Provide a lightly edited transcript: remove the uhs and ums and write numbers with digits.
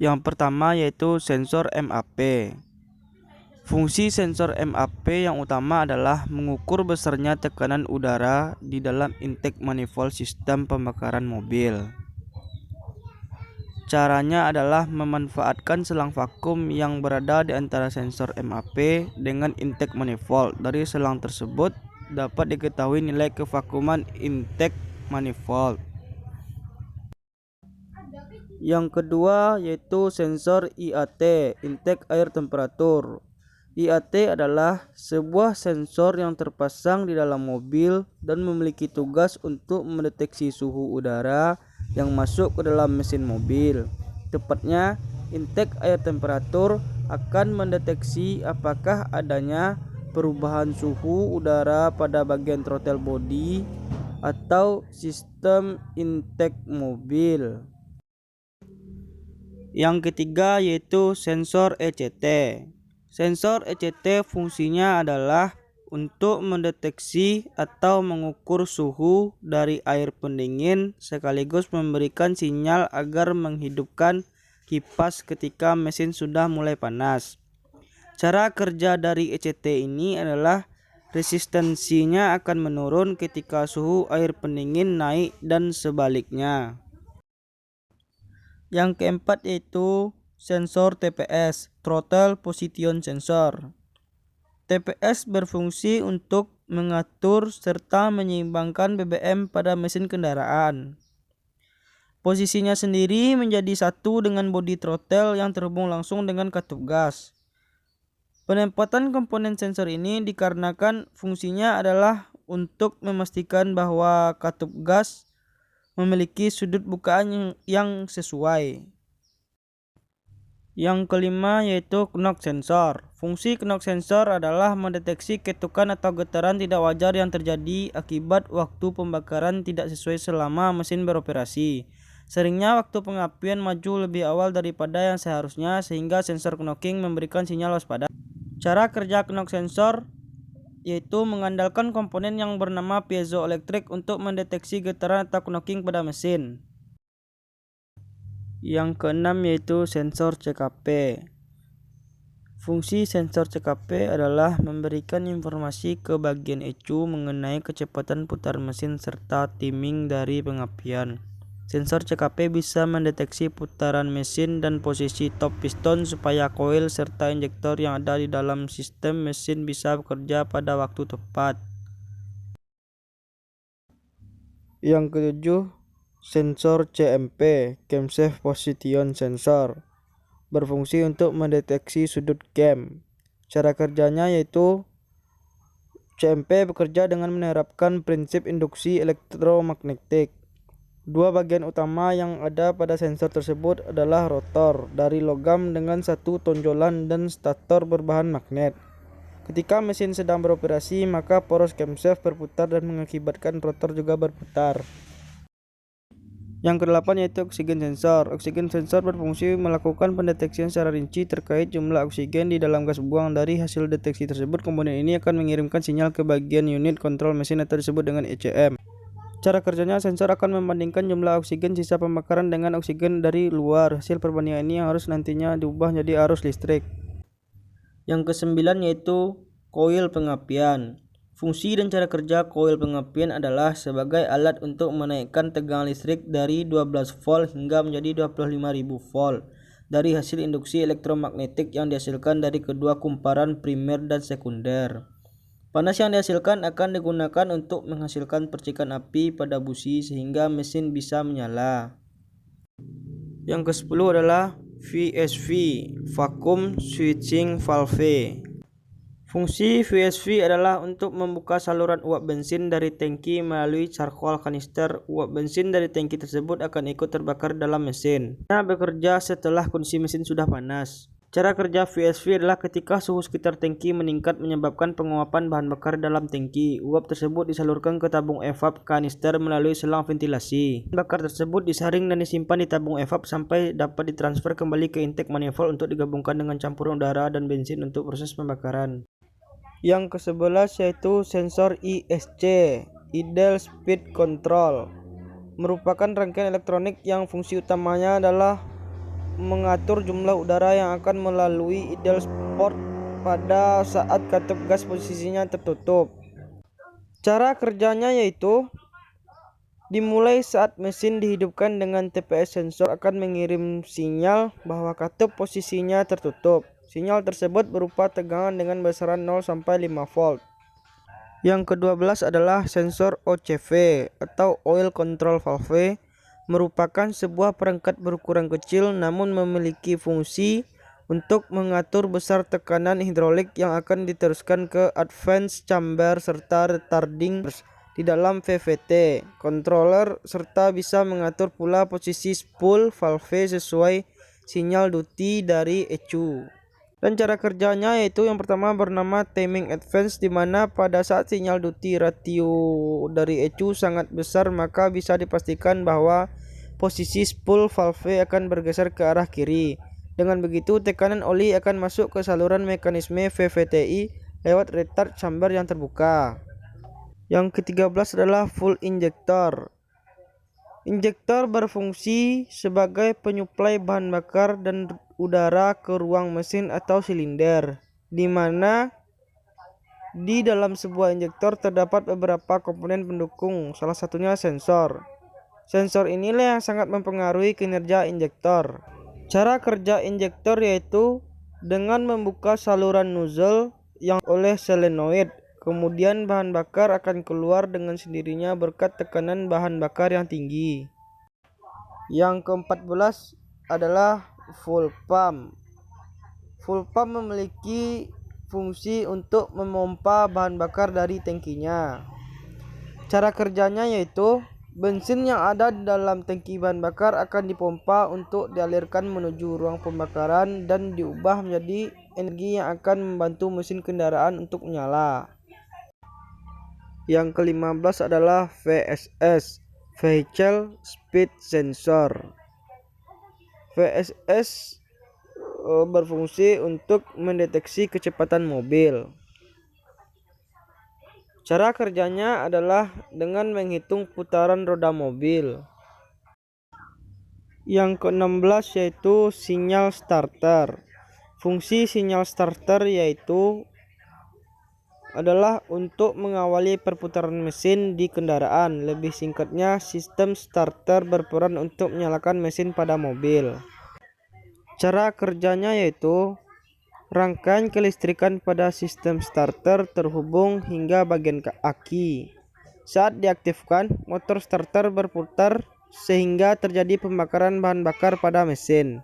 Yang pertama yaitu sensor MAP. Fungsi sensor MAP yang utama adalah mengukur besarnya tekanan udara di dalam intake manifold sistem pembakaran mobil. Caranya adalah memanfaatkan selang vakum yang berada di antara sensor MAP dengan intake manifold. Dari selang tersebut dapat diketahui nilai kevakuman intake manifold. Yang kedua yaitu sensor IAT, intake air temperature. IAT adalah sebuah sensor yang terpasang di dalam mobil dan memiliki tugas untuk mendeteksi suhu udara yang masuk ke dalam mesin mobil. Tepatnya, intake air temperature akan mendeteksi apakah adanya perubahan suhu udara pada bagian throttle body atau sistem intake mobil. Yang ketiga yaitu sensor ECT. Sensor ECT fungsinya adalah untuk mendeteksi atau mengukur suhu dari air pendingin sekaligus memberikan sinyal agar menghidupkan kipas ketika mesin sudah mulai panas. Cara kerja dari ECT ini adalah resistensinya akan menurun ketika suhu air pendingin naik dan sebaliknya. Yang keempat yaitu sensor TPS, Throttle Position Sensor. TPS berfungsi untuk mengatur serta menyeimbangkan BBM pada mesin kendaraan. Posisinya sendiri menjadi satu dengan bodi throttle yang terhubung langsung dengan katup gas. Penempatan komponen sensor ini dikarenakan fungsinya adalah untuk memastikan bahwa katup gas memiliki sudut bukaan yang sesuai. Yang kelima yaitu knock sensor. Fungsi knock sensor adalah mendeteksi ketukan atau getaran tidak wajar yang terjadi akibat waktu pembakaran tidak sesuai selama mesin beroperasi. Seringnya waktu pengapian maju lebih awal daripada yang seharusnya sehingga sensor knocking memberikan sinyal waspada. Cara kerja knock sensor yaitu mengandalkan komponen yang bernama piezoelektrik untuk mendeteksi getaran atau knocking pada mesin. Yang keenam yaitu sensor CKP. Fungsi sensor CKP adalah memberikan informasi ke bagian ECU mengenai kecepatan putar mesin serta timing dari pengapian. Sensor CKP bisa mendeteksi putaran mesin dan posisi top piston supaya koil serta injektor yang ada di dalam sistem mesin bisa bekerja pada waktu tepat. Yang ketujuh, sensor CMP, Camshaft Position Sensor, berfungsi untuk mendeteksi sudut cam. Cara kerjanya yaitu CMP bekerja dengan menerapkan prinsip induksi elektromagnetik. Dua bagian utama yang ada pada sensor tersebut adalah rotor dari logam dengan satu tonjolan dan stator berbahan magnet. Ketika mesin sedang beroperasi, maka poros camshaft berputar dan mengakibatkan rotor juga berputar. Yang kedelapan yaitu oksigen sensor. Oksigen sensor berfungsi melakukan pendeteksian secara rinci terkait jumlah oksigen di dalam gas buang. Dari hasil deteksi tersebut, komponen ini akan mengirimkan sinyal ke bagian unit kontrol mesin atau disebut dengan ECM. Cara kerjanya, sensor akan membandingkan jumlah oksigen sisa pembakaran dengan oksigen dari luar. Hasil perbandingan ini yang harus nantinya diubah jadi arus listrik. Yang kesembilan yaitu koil pengapian. Fungsi dan cara kerja koil pengapian adalah sebagai alat untuk menaikkan tegangan listrik dari 12 volt hingga menjadi 25.000 volt dari hasil induksi elektromagnetik yang dihasilkan dari kedua kumparan primer dan sekunder. Panas yang dihasilkan akan digunakan untuk menghasilkan percikan api pada busi sehingga mesin bisa menyala. Yang ke-10 adalah VSV, Vacuum Switching Valve. Fungsi VSV adalah untuk membuka saluran uap bensin dari tangki melalui charcoal kanister. Uap bensin dari tangki tersebut akan ikut terbakar dalam mesin. Nah, bekerja setelah kondisi mesin sudah panas. Cara kerja VSV adalah ketika suhu sekitar tangki meningkat menyebabkan penguapan bahan bakar dalam tangki. Uap tersebut disalurkan ke tabung evap kanister melalui selang ventilasi. Bahan bakar tersebut disaring dan disimpan di tabung evap sampai dapat ditransfer kembali ke intake manifold untuk digabungkan dengan campuran udara dan bensin untuk proses pembakaran. Yang ke-11 yaitu sensor ISC, Idle Speed Control, merupakan rangkaian elektronik yang fungsi utamanya adalah mengatur jumlah udara yang akan melalui idle port pada saat katup gas posisinya tertutup. Cara kerjanya yaitu dimulai saat mesin dihidupkan dengan TPS sensor akan mengirim sinyal bahwa katup posisinya tertutup. Sinyal tersebut berupa tegangan dengan besaran 0 sampai 5 volt. Yang ke-12 adalah sensor OCV atau Oil Control Valve, merupakan sebuah perangkat berukuran kecil namun memiliki fungsi untuk mengatur besar tekanan hidrolik yang akan diteruskan ke advance chamber serta retarding di dalam VVT controller, serta bisa mengatur pula posisi spool valve sesuai sinyal duty dari ECU. Dan cara kerjanya yaitu yang pertama bernama timing advance, di mana pada saat sinyal duty ratio dari ECU sangat besar maka bisa dipastikan bahwa posisi spool valve akan bergeser ke arah kiri. Dengan begitu tekanan oli akan masuk ke saluran mekanisme VVTi lewat retard chamber yang terbuka. Yang ke-13 adalah full injector. Injektor berfungsi sebagai penyuplai bahan bakar dan udara ke ruang mesin atau silinder, di mana di dalam sebuah injektor terdapat beberapa komponen pendukung, salah satunya sensor. Sensor inilah yang sangat mempengaruhi kinerja injektor. Cara kerja injektor yaitu dengan membuka saluran nozzle yang oleh solenoid. Kemudian bahan bakar akan keluar dengan sendirinya berkat tekanan bahan bakar yang tinggi. Yang ke-14 adalah full pump. Full pump memiliki fungsi untuk memompa bahan bakar dari tangkinya. Cara kerjanya yaitu bensin yang ada di dalam tangki bahan bakar akan dipompa untuk dialirkan menuju ruang pembakaran dan diubah menjadi energi yang akan membantu mesin kendaraan untuk menyala. Yang ke-15 adalah VSS, Vehicle Speed Sensor. VSS berfungsi untuk mendeteksi kecepatan mobil. Cara kerjanya adalah dengan menghitung putaran roda mobil. Yang ke-16 yaitu sinyal starter. Fungsi sinyal starter yaitu adalah untuk mengawali perputaran mesin di kendaraan. Lebih singkatnya, sistem starter berperan untuk menyalakan mesin pada mobil. Cara kerjanya yaitu rangkaian kelistrikan pada sistem starter terhubung hingga bagian aki. Saat diaktifkan, motor starter berputar sehingga terjadi pembakaran bahan bakar pada mesin.